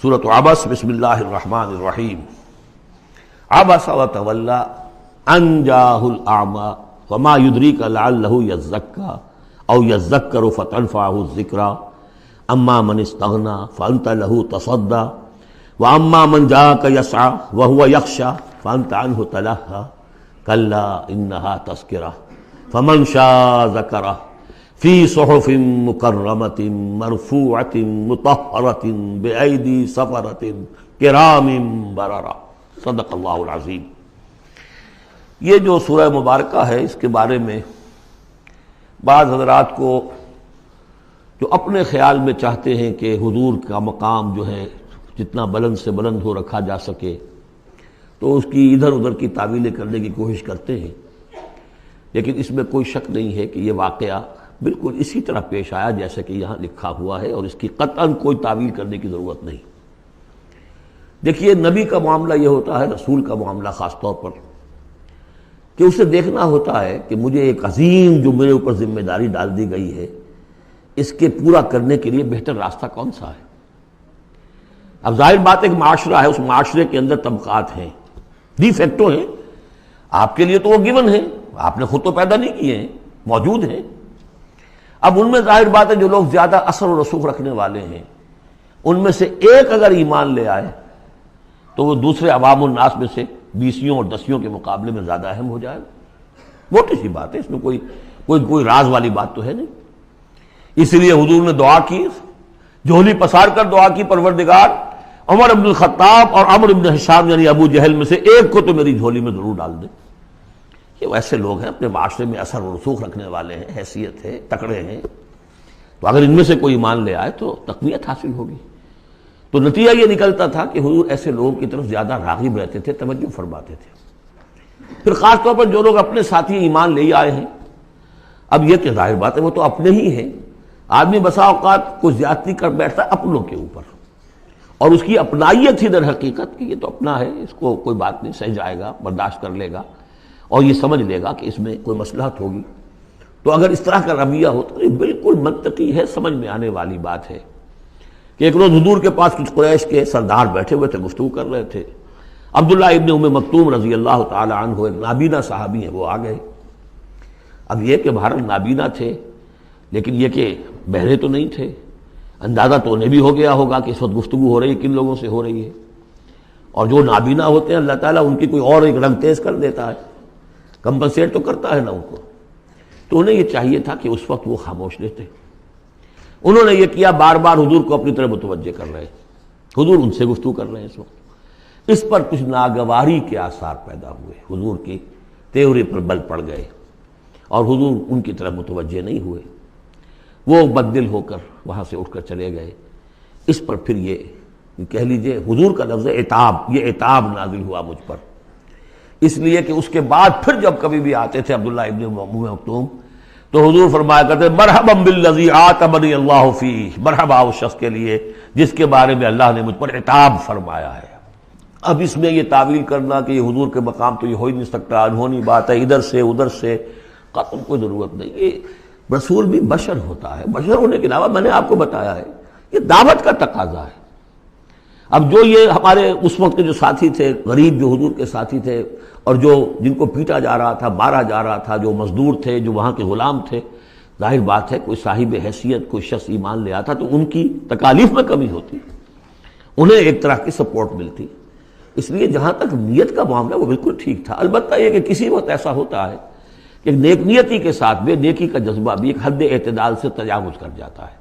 سورۃ عبس، بسم اللہ الرحمن الرحیم۔ عبس وتولی ان جاءہ الاعمی وما یدریک لعلہ یزکی او یذکر فتنفعہ الذکریٰ اما من استغنی فانت لہ تصدی واما من جاءک یسعی وہو یخشی فانت عنہ تلہی کلا انہا تذکرہ فمن شاء ذکرہ فی صحف مکرمۃ مرفوعۃ مطہرۃ بأیدی سفرۃ کرام بررہ۔ صدق اللہ العظیم۔ یہ جو سورہ مبارکہ ہے، اس کے بارے میں بعض حضرات کو جو اپنے خیال میں چاہتے ہیں کہ حضور کا مقام جو ہے جتنا بلند سے بلند ہو رکھا جا سکے، تو اس کی ادھر ادھر کی تعویلیں کرنے کی کوشش کرتے ہیں، لیکن اس میں کوئی شک نہیں ہے کہ یہ واقعہ بالکل اسی طرح پیش آیا جیسے کہ یہاں لکھا ہوا ہے، اور اس کی قطعاً کوئی تعویل کرنے کی ضرورت نہیں۔ دیکھیے، نبی کا معاملہ یہ ہوتا ہے، رسول کا معاملہ خاص طور پر، کہ اسے دیکھنا ہوتا ہے کہ مجھے ایک عظیم جو میرے اوپر ذمہ داری ڈال دی گئی ہے، اس کے پورا کرنے کے لیے بہتر راستہ کون سا ہے۔ اب ظاہر بات ایک معاشرہ ہے، اس معاشرے کے اندر طبقات ہیں، ڈی فیکٹو ہیں، آپ کے لیے تو وہ گیون ہیں، آپ نے خود تو پیدا نہیں کیے ہیں، موجود ہیں۔ اب ان میں ظاہر بات ہے جو لوگ زیادہ اثر و رسوخ رکھنے والے ہیں، ان میں سے ایک اگر ایمان لے آئے تو وہ دوسرے عوام الناس میں سے 20 اور 10 کے مقابلے میں زیادہ اہم ہو جائے گا۔ موٹی سی بات ہے، اس میں کوئی راز والی بات تو ہے نہیں۔ اس لیے حضور نے دعا کی، جھولی پسار کر دعا کی، پروردگار عمر بن الخطاب اور عمرو بن ہشام یعنی ابو جہل میں سے ایک کو تو میری جھولی میں ضرور ڈال دے۔ یہ ویسے لوگ ہیں، اپنے معاشرے میں اثر و رسوخ رکھنے والے ہیں، حیثیت ہے، تکڑے ہیں، تو اگر ان میں سے کوئی ایمان لے آئے تو تقویت حاصل ہوگی۔ تو نتیجہ یہ نکلتا تھا کہ حضور ایسے لوگوں کی طرف زیادہ راغب رہتے تھے، توجہ فرماتے تھے۔ پھر خاص طور پر جو لوگ اپنے ساتھی ایمان لے آئے ہیں، اب یہ کہ ظاہر بات ہے وہ تو اپنے ہی ہیں۔ آدمی بسا اوقات کوئی زیادتی کر بیٹھتا ہے اپنوں کے اوپر، اور اس کی اپنائیت ہی در حقیقت کہ یہ تو اپنا ہے، اس کو کوئی بات نہیں، سہ جائے گا، برداشت کر لے گا، اور یہ سمجھ لے گا کہ اس میں کوئی مصلحت ہوگی۔ تو اگر اس طرح کا رویہ ہو تو یہ بالکل منطقی ہے، سمجھ میں آنے والی بات ہے کہ ایک روز حضور کے پاس کچھ قریش کے سردار بیٹھے ہوئے تھے، گفتگو کر رہے تھے۔ عبداللہ ابن ام مکتوم رضی اللہ تعالی عنہ ایک نابینا صحابی ہیں، وہ آ گئے۔ اب یہ کہ بہرحال نابینا تھے، لیکن یہ کہ بہرے تو نہیں تھے، اندازہ تو انہیں بھی ہو گیا ہوگا کہ اس وقت گفتگو ہو رہی ہے، کن لوگوں سے ہو رہی ہے۔ اور جو نابینا ہوتے ہیں اللہ تعالیٰ ان کی کوئی اور ایک رنگ تیز کر دیتا ہے، کمپنسیٹ تو کرتا ہے نا ان کو۔ تو انہیں یہ چاہیے تھا کہ اس وقت وہ خاموش رہتے۔ انہوں نے یہ کیا، بار بار حضور کو اپنی طرف متوجہ کر رہے، حضور ان سے گفتگو کر رہے ہیں اس وقت۔ اس پر کچھ ناگواری کے آثار پیدا ہوئے، حضور کی تیوری پر بل پڑ گئے، اور حضور ان کی طرف متوجہ نہیں ہوئے۔ وہ بددل ہو کر وہاں سے اٹھ کر چلے گئے۔ اس پر پھر یہ کہہ لیجئے حضور کا لفظ عتاب، یہ عتاب نازل ہوا مجھ پر، اس لیے کہ اس کے بعد پھر جب کبھی بھی آتے تھے عبداللہ ابن ام مکتوم تو حضور فرمایا کرتے مرحبا بالذی عاتبنی اللہ فیہ، مرحبا اس شخص کے لیے جس کے بارے میں اللہ نے مجھ پر عتاب فرمایا ہے۔ اب اس میں یہ تعویل کرنا کہ یہ حضور کے مقام تو یہ ہو ہی نہیں سکتا، انہونی بات ہے، ادھر سے ادھر سے، قطعاً کوئی ضرورت نہیں۔ یہ رسول بھی بشر ہوتا ہے، بشر ہونے کے علاوہ میں نے آپ کو بتایا ہے یہ دعوت کا تقاضا ہے۔ اب جو یہ ہمارے اس وقت کے جو ساتھی تھے، غریب جو حضور کے ساتھی تھے، اور جو جن کو پیٹا جا رہا تھا، مارا جا رہا تھا، جو مزدور تھے، جو وہاں کے غلام تھے، ظاہر بات ہے کوئی صاحب حیثیت کوئی شخص ایمان لے آتا تو ان کی تکالیف میں کمی ہوتی، انہیں ایک طرح کی سپورٹ ملتی۔ اس لیے جہاں تک نیت کا معاملہ وہ بالکل ٹھیک تھا۔ البتہ یہ کہ کسی وقت ایسا ہوتا ہے کہ نیک نیتی کے ساتھ بے نیکی کا جذبہ بھی ایک حد اعتدال سے تجاوز کر جاتا ہے،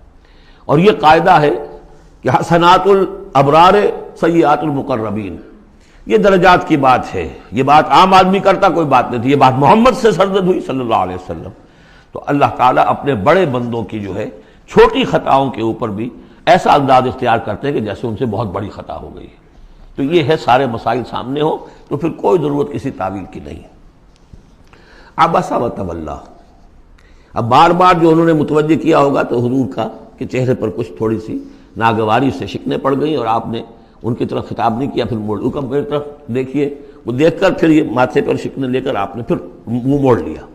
اور یہ قاعدہ ہے کہ حسنات الابرار سیئات المقربین، یہ درجات کی بات ہے۔ یہ بات عام آدمی کرتا کوئی بات نہیں تھی، یہ بات محمد سے سرزد ہوئی صلی اللہ علیہ وسلم۔ تو اللہ تعالیٰ اپنے بڑے بندوں کی جو ہے چھوٹی خطاؤں کے اوپر بھی ایسا انداز اختیار کرتے ہیں کہ جیسے ان سے بہت بڑی خطا ہو گئی ہے۔ تو یہ ہے سارے مسائل سامنے ہو تو پھر کوئی ضرورت کسی تعویل کی نہیں۔ عبس وتولی، اب بار بار جو انہوں نے متوجہ کیا ہوگا تو حضور کا کہ چہرے پر کچھ تھوڑی سی ناگواری سے شکنیں پڑ گئیں، اور آپ نے ان کی طرف خطاب نہیں کیا، پھر موڑ میری طرف دیکھیے، وہ دیکھ کر پھر یہ ماتھے پر شکنیں لے کر آپ نے پھر منہ موڑ لیا۔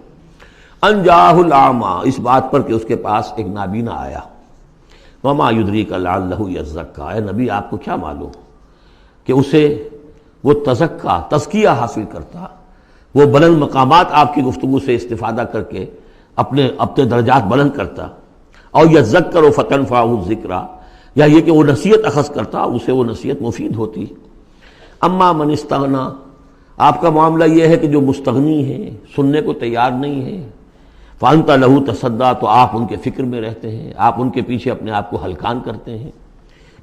ان جاءہ الاعمی، اس بات پر کہ اس کے پاس ایک نابینا آیا، وما یدریک لعلہ یزکیٰ، اے نبی آپ کو کیا معلوم کہ اسے وہ تزکیہ حاصل کرتا، وہ بلند مقامات آپ کی گفتگو سے استفادہ کر کے اپنے درجات بلند کرتا، اور یذکر فتنفعہ الذکریٰ، یا یہ کہ وہ نصیحت اخذ کرتا، اسے وہ نصیحت مفید ہوتی۔ اما من استغنا، آپ کا معاملہ یہ ہے کہ جو مستغنی ہے، سننے کو تیار نہیں ہے، فانت لہ تصدیٰ، تو آپ ان کے فکر میں رہتے ہیں، آپ ان کے پیچھے اپنے آپ کو ہلکان کرتے ہیں۔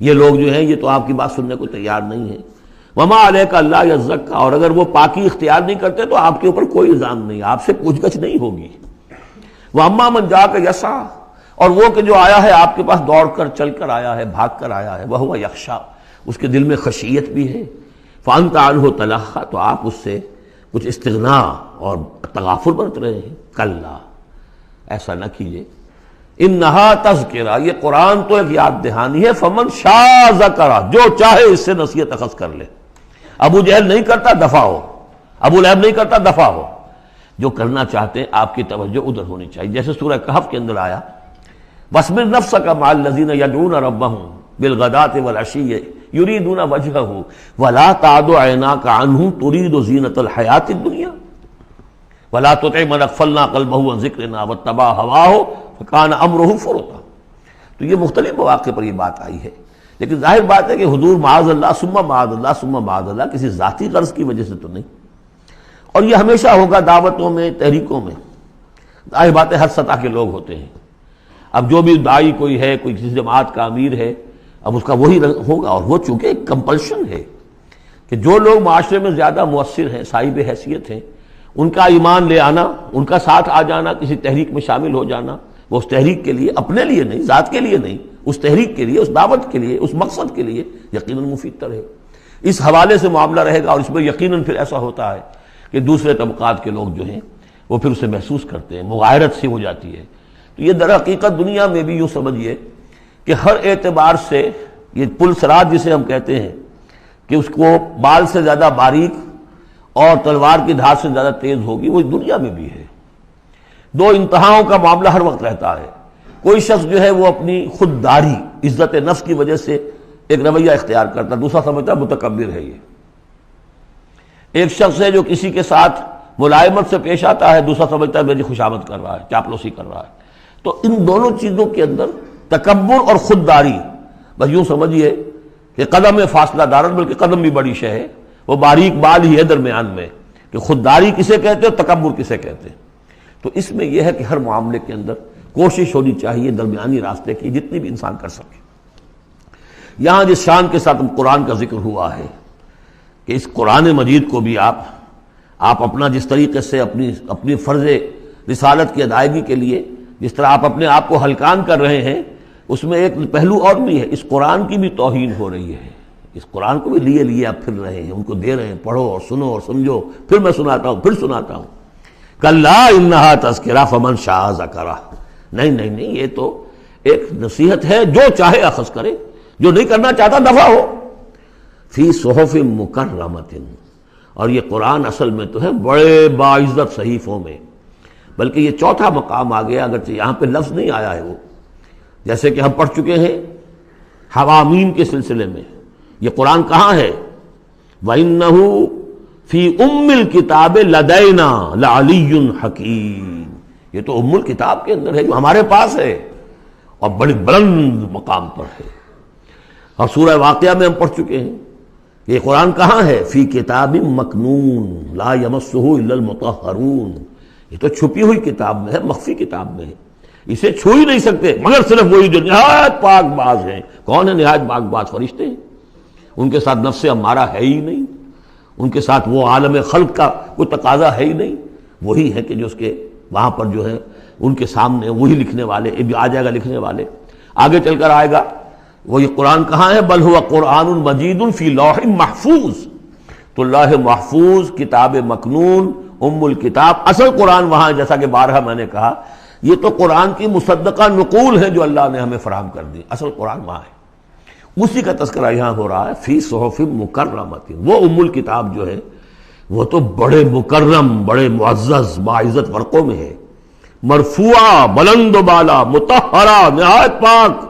یہ لوگ جو ہیں یہ تو آپ کی بات سننے کو تیار نہیں ہے۔ وما علیک اللہ یزکیٰ، اور اگر وہ پاکی اختیار نہیں کرتے تو آپ کے اوپر کوئی الزام نہیں، آپ سے پوچھ گچھ نہیں ہوگی۔ واما من جاءک یسعیٰ، اور وہ کہ جو آیا ہے آپ کے پاس دوڑ کر، چل کر آیا ہے، بھاگ کر آیا ہے، وہو یخشیٰ، اس کے دل میں خشیت بھی ہے، فانت عنہ تلہیٰ، تو آپ اس سے کچھ استغنا اور تغافل برت رہے ہیں۔ کلا، ایسا نہ کیجیے، انہا تذکرہ، یہ قرآن تو ایک یاد دہانی ہے، فمن شاء ذکرہ، جو چاہے اس سے نصیحت اخذ کر لے۔ ابو جہل نہیں کرتا، دفع ہو، ابو لہب نہیں کرتا، دفع ہو۔ جو کرنا چاہتے ہیں آپ کی توجہ ادھر ہونی چاہیے، جیسے سورہ کہف کے اندر آیا وَاصْبِرْ نَفْسَكَ مَعَ الَّذِينَ يَدْعُونَ رَبَّهُمْ بِالْغَدَاةِ وَالْعَشِيِّ يُرِيدُونَ وَجْهَهُ وَلَا تَعْدُ عَيْنَاكَ عَنْهُمْ تُرِيدُ زِينَةَ الْحَيَاةِ الدُّنْيَا وَلَا تُطِعْ مَنْ أَغْفَلْنَا قَلْبَهُ عَنْ ذِكْرِنَا وَاتَّبَعَ هَوَاهُ فَكَانَ أَمْرُهُ فُرُطًا۔ تو یہ مختلف مواقع پر یہ بات آئی ہے، لیکن ظاہر بات ہے کہ حضور معاذ اللہ ثم معاذ اللہ ثم معاذ اللہ کسی ذاتی غرض کی وجہ سے تو نہیں، اور یہ ہمیشہ ہوگا دعوتوں میں، تحریکوں میں۔ ظاہر بات ہے ہر سطح کے لوگ ہوتے ہیں، اب جو بھی داعی کوئی ہے، کوئی کسی جماعت کا امیر ہے، اب اس کا وہی ہوگا، اور وہ چونکہ ایک کمپلشن ہے کہ جو لوگ معاشرے میں زیادہ مؤثر ہیں، صاحب حیثیت ہیں، ان کا ایمان لے آنا، ان کا ساتھ آ جانا، کسی تحریک میں شامل ہو جانا، وہ اس تحریک کے لیے، اپنے لیے نہیں، ذات کے لیے نہیں، اس تحریک کے لیے، اس دعوت کے لیے، اس مقصد کے لیے یقیناً مفید تر ہے۔ اس حوالے سے معاملہ رہے گا، اور اس میں یقیناً پھر ایسا ہوتا ہے کہ دوسرے طبقات کے لوگ جو ہیں وہ پھر اسے محسوس کرتے ہیں، مغایرت سی ہو جاتی ہے۔ تو یہ در حقیقت دنیا میں بھی یوں سمجھیے کہ ہر اعتبار سے یہ پل صراط جسے ہم کہتے ہیں کہ اس کو بال سے زیادہ باریک اور تلوار کی دھار سے زیادہ تیز ہوگی، وہ دنیا میں بھی ہے۔ دو انتہاؤں کا معاملہ ہر وقت رہتا ہے۔ کوئی شخص جو ہے وہ اپنی خودداری، عزت نفس کی وجہ سے ایک رویہ اختیار کرتا، دوسرا سمجھتا متکبر ہے یہ۔ ایک شخص ہے جو کسی کے ساتھ ملائمت سے پیش آتا ہے، دوسرا سمجھتا ہے میری خوشامد کر رہا ہے، چاپلوسی کر رہا ہے۔ تو ان دونوں چیزوں کے اندر تکبر اور خودداری، بس یوں سمجھیے کہ قدم میں فاصلہ دارن، بلکہ قدم بھی بڑی شے ہے، وہ باریک بال ہی ہے درمیان میں کہ خودداری کسے کہتے ہیں، تکبر کسے کہتے ہیں۔ تو اس میں یہ ہے کہ ہر معاملے کے اندر کوشش ہونی چاہیے درمیانی راستے کی، جتنی بھی انسان کر سکے۔ یہاں جس شان کے ساتھ قرآن کا ذکر ہوا ہے کہ اس قرآن مجید کو بھی آپ اپنا جس طریقے سے اپنی فرض رسالت کی ادائیگی کے لیے جس طرح آپ اپنے آپ کو ہلکان کر رہے ہیں، اس میں ایک پہلو اور بھی ہے، اس قرآن کی بھی توہین ہو رہی ہے۔ اس قرآن کو بھی لیے آپ پھر رہے ہیں، ان کو دے رہے ہیں، پڑھو اور سنو اور سمجھو، پھر میں سناتا ہوں، پھر سناتا ہوں۔ کلا انہا تذکرہ فمن شاء ذکرہ، نہیں، یہ تو ایک نصیحت ہے، جو چاہے اخذ کرے، جو نہیں کرنا چاہتا دفع ہو۔ فی صحف مکرمۃ، اور یہ قرآن اصل میں تو ہے بڑے باعزت صحیفوں میں، بلکہ یہ چوتھا مقام آ گیا، اگرچہ یہاں پہ لفظ نہیں آیا ہے وہ، جیسے کہ ہم پڑھ چکے ہیں حوامیم کے سلسلے میں۔ یہ قرآن کہاں ہے؟ وَإِنَّهُ فِي أُمِّ الْكِتَابِ لَدَيْنَا لَعَلِيٌّ حَكِيمٌ، یہ تو ام الکتاب کے اندر ہے جو ہمارے پاس ہے اور بڑی بلند مقام پر ہے۔ اور سورہ واقعہ میں ہم پڑھ چکے ہیں یہ قرآن کہاں ہے؟ فی کتاب مکنون لا یمسہ الا المطہرون، یہ تو چھپی ہوئی کتاب میں ہے، مخفی کتاب میں ہے، اسے چھو ہی نہیں سکتے مگر صرف وہی جو نہایت پاک باز ہیں۔ کون ہے نہایت پاک باز؟ فرشتے ہیں، ان کے ساتھ نفس ہمارا ہے ہی نہیں، ان کے ساتھ وہ عالم خلق کا کوئی تقاضا ہے ہی نہیں، وہی ہے کہ جو اس کے وہاں پر جو ہے ان کے سامنے وہی لکھنے والے، آ جائے گا لکھنے والے، آگے چل کر آئے گا۔ وہ یہ قرآن کہاں ہے؟ بل ہوا قرآن مجید فی لوح محفوظ، تو لوح محفوظ، کتاب مکنون، ام الکتاب، اصل قرآن وہاں ہے، جیسا کہ بارہا میں نے کہا یہ تو قرآن کی مصدقہ نقول ہے جو اللہ نے ہمیں فراہم کر دی، اصل قرآن وہاں ہے، اسی کا تذکرہ یہاں ہو رہا ہے فی صحف مکرمۃ۔ وہ ام الکتاب جو ہے وہ تو بڑے مکرم، بڑے معزز باعزت ورقوں میں ہے، مرفوعہ، بلند و بالا، مطہرہ، نہایت پاک،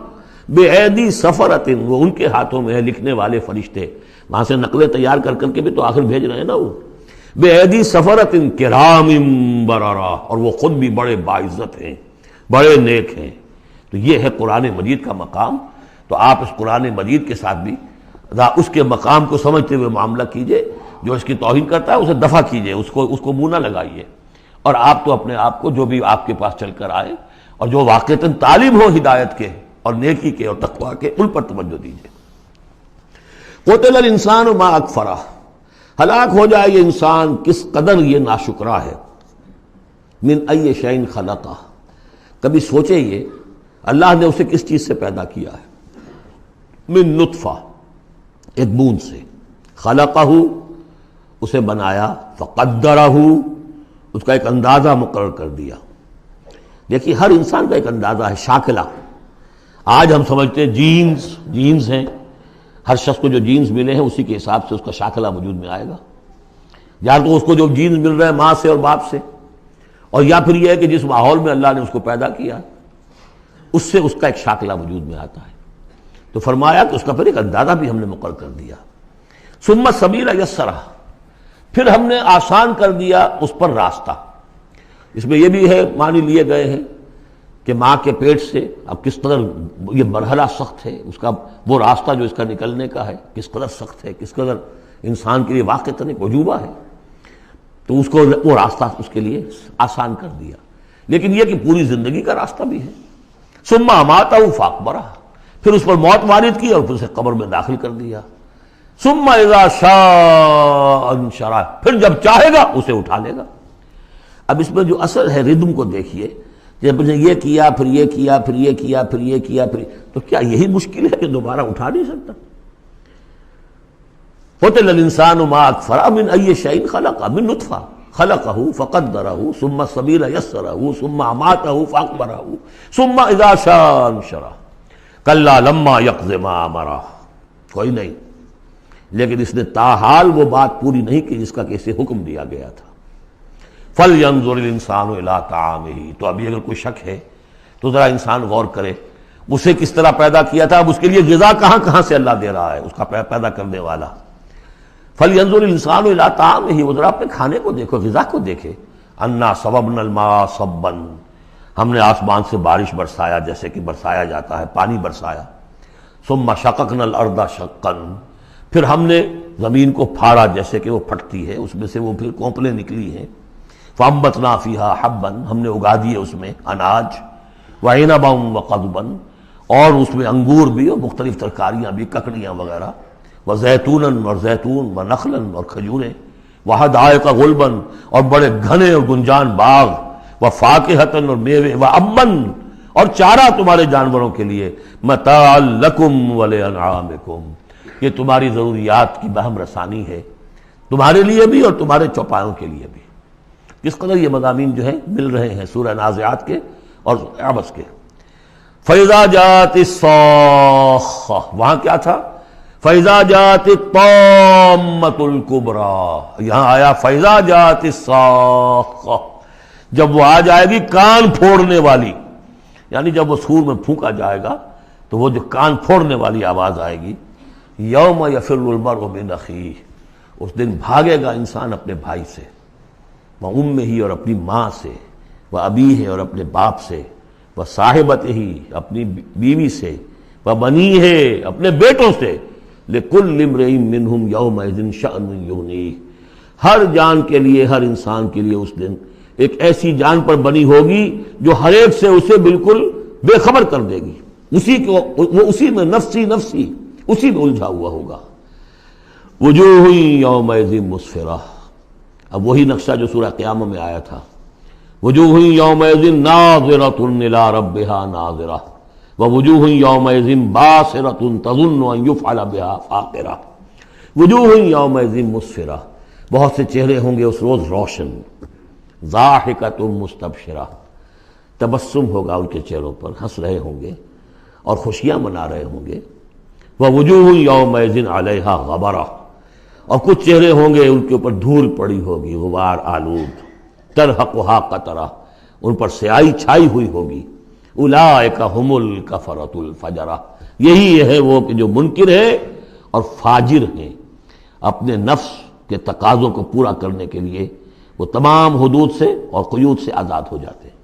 بِأَيْدِي سَفَرَةٍ، وہ ان کے ہاتھوں میں ہے لکھنے والے فرشتے، وہاں سے نقلیں تیار کر کر کے بھی تو آخر بھیج رہے ہیں نا وہ، بِأَيْدِي سَفَرَةٍ كِرَامٍ بَرَرَةٍ، اور وہ خود بھی بڑے باعزت ہیں، بڑے نیک ہیں۔ تو یہ ہے قرآن مجید کا مقام۔ تو آپ اس قرآن مجید کے ساتھ بھی اس کے مقام کو سمجھتے ہوئے معاملہ کیجئے، جو اس کی توہین کرتا ہے اسے دفع کیجئے، اس کو منہ نہ لگائیے، اور آپ تو اپنے آپ کو جو بھی آپ کے پاس چل کر آئے اور جو واقعتاً طالب ہو ہدایت کے اور نیکی کے اور تقویٰ کے، ان پر توجہ دیجئے۔ قتل الانسان ما اکفرہ، ہلاک ہو جائے یہ انسان کس قدر یہ ناشکرا ہے۔ من ای شیء خلقہ، کبھی سوچے یہ اللہ نے اسے کس چیز سے پیدا کیا ہے۔ من نطفہ، ایک بوند سے، خلقہ، اسے بنایا، فقدرہ، اس کا ایک اندازہ مقرر کر دیا۔ دیکھیے ہر انسان کا ایک اندازہ ہے، شاکلہ۔ آج ہم سمجھتے ہیں جینز ہیں، ہر شخص کو جو جینز ملے ہیں اسی کے حساب سے اس کا شاکلہ وجود میں آئے گا، یا تو اس کو جو جینز مل رہے ہیں ماں سے اور باپ سے، اور یا پھر یہ ہے کہ جس ماحول میں اللہ نے اس کو پیدا کیا اس سے اس کا ایک شاکلہ وجود میں آتا ہے۔ تو فرمایا کہ اس کا پھر ایک اندازہ بھی ہم نے مقرر کر دیا۔ ثم السبیل یسرہ، پھر ہم نے آسان کر دیا اس پر راستہ۔ اس میں یہ بھی ہے، معنی لیے گئے ہیں کہ ماں کے پیٹ سے اب کس قدر یہ مرحلہ سخت ہے، اس کا وہ راستہ جو اس کا نکلنے کا ہے کس قدر سخت ہے، کس قدر انسان کے لیے واقعتاً ایک عجوبہ ہے، تو اس کو وہ راستہ اس کے لیے آسان کر دیا۔ لیکن یہ کہ پوری زندگی کا راستہ بھی ہے۔ ثم اماتہ فاقبرہ، پھر اس پر موت وارد کی اور پھر اسے قبر میں داخل کر دیا۔ ثم اذا شاء انشرہ، پھر جب چاہے گا اسے اٹھا لے گا۔ اب اس میں جو اثر ہے ردم کو دیکھیے، جب یہ کیا پھر یہ کیا پھر یہ کیا پھر یہ کیا پھر، تو کیا یہی مشکل ہے کہ دوبارہ اٹھا نہیں سکتا؟ قتل الانسان ما اکفرہ من ای شیء خلقہ، من نطفہ خلقہ فقدرہ ثم السبیل یسرہ ثم اماتہ فاقبرہ ثم اذا شاء انشرہ کلا لما یقض ما امرہ۔ کوئی نہیں، لیکن اس نے تاحال وہ بات پوری نہیں کی جس کا کہ اسے حکم دیا گیا تھا۔ فَلْيَنظُرِ الْإِنسَانُ إِلَىٰ طَعَامِهِ، تو ابھی اگر کوئی شک ہے تو ذرا انسان غور کرے، اسے کس طرح پیدا کیا تھا، اب اس کے لیے غذا کہاں سے اللہ دے رہا ہے، اس کا پیدا کرنے والا۔ فَلْيَنظُرِ الْإِنسَانُ إِلَىٰ طَعَامِهِ، وہ ذرا اپنے کھانے کو دیکھو، غذا کو دیکھے۔ أَنَّا صَبَبْنَا الْمَاءَ صَبًّا، ہم نے آسمان سے بارش برسایا جیسے کہ برسایا جاتا ہے، پانی برسایا۔ ثُمَّ شَقَقْنَا الْأَرْضَ شَقًّا، پھر ہم نے زمین کو پھاڑا جیسے کہ وہ پھٹتی ہے، اس میں سے وہ پھر کونپلیں نکلی ہیں۔ فَأَنبَتْنَا فِيهَا حَبًّا، ہم نے اگا دیے اس میں اناج، وَعِنَبًا وَقَضْبًا، اور اس میں انگور بھی اور مختلف ترکاریاں بھی، ککڑیاں وغیرہ، وَزَيْتُونًا، اور زیتون، وَنَخْلًا، اور کھجوریں، وَحَدَائِقَ غُلْبًا، اور بڑے گھنے اور گنجان باغ، وَفَاكِهَةً، اور میوے، وَأَبًّا، اور چارہ تمہارے جانوروں کے لیے، مَتَاعًا لَكُمْ وَلِأَنْعَامِكُمْ، یہ تمہاری ضروریات کی بہم رسانی ہے، تمہارے لیے بھی اور تمہارے چوپایوں کے لیے بھی۔ کس قدر یہ مضامین جو ہیں مل رہے ہیں سورہ نازعات کے اور عبس کے۔ فَإِذَا جَاءَتِ الصَّاخَّةُ، وہاں کیا تھا؟ فَإِذَا جَاءَتِ الطَّامَّةُ الْكُبْرَىٰ، یہاں آیا فَإِذَا جَاءَتِ الصَّاخَّةُ، جب وہ آ جائے گی کان پھوڑنے والی، یعنی جب وہ سور میں پھونکا جائے گا تو وہ جو کان پھوڑنے والی آواز آئے گی۔ یوم یفر المرء من اخیہ، اس دن بھاگے گا انسان اپنے بھائی سے، وَأُمِّهِ، اور اپنی ماں سے، وَأَبِيهِ، اور اپنے باپ سے، وَصَاحِبَتِهِ، اپنی بیوی سے، وَبَنِيهِ، اپنے بیٹوں سے، لِكُلِّ امْرِئٍ مِّنْهُمْ يَوْمَئِذٍ شَأْنٌ يُغْنِيهِ، ہر جان کے لیے، ہر انسان کے لیے اس دن ایک ایسی جان پر بنی ہوگی جو ہر ایک سے اسے بالکل بے خبر کر دے گی، وہ اسی میں نفسی اسی میں الجھا ہوا ہوگا۔ وجوہ یومئذ مسفرہ، اب وہی نقشہ جو سورہ قیامہ میں آیا تھا، وجوہ یومئذ ناظرۃ الی ربها ناظرہ، ووجوہ یومئذ باسرۃ تظن ان یفعل بها فاقرہ۔ وجوہ یومئذ مسفرہ، بہت سے چہرے ہوں گے اس روز روشن، ضاحکۃ مستبشرہ، تبسم ہوگا ان کے چہروں پر، ہنس رہے ہوں گے اور خوشیاں منا رہے ہوں گے۔ ووجوہ یومئذ علیہا غبرہ، اور کچھ چہرے ہوں گے ان کے اوپر دھول پڑی ہوگی، غبار آلود، ترہقھا قطرہ، ان پر سیاہی چھائی ہوئی ہوگی۔ اولئک ھم الکفرۃ الفجرہ، یہی ہے وہ کہ جو منکر ہے اور فاجر ہیں، اپنے نفس کے تقاضوں کو پورا کرنے کے لیے وہ تمام حدود سے اور قیود سے آزاد ہو جاتے ہیں۔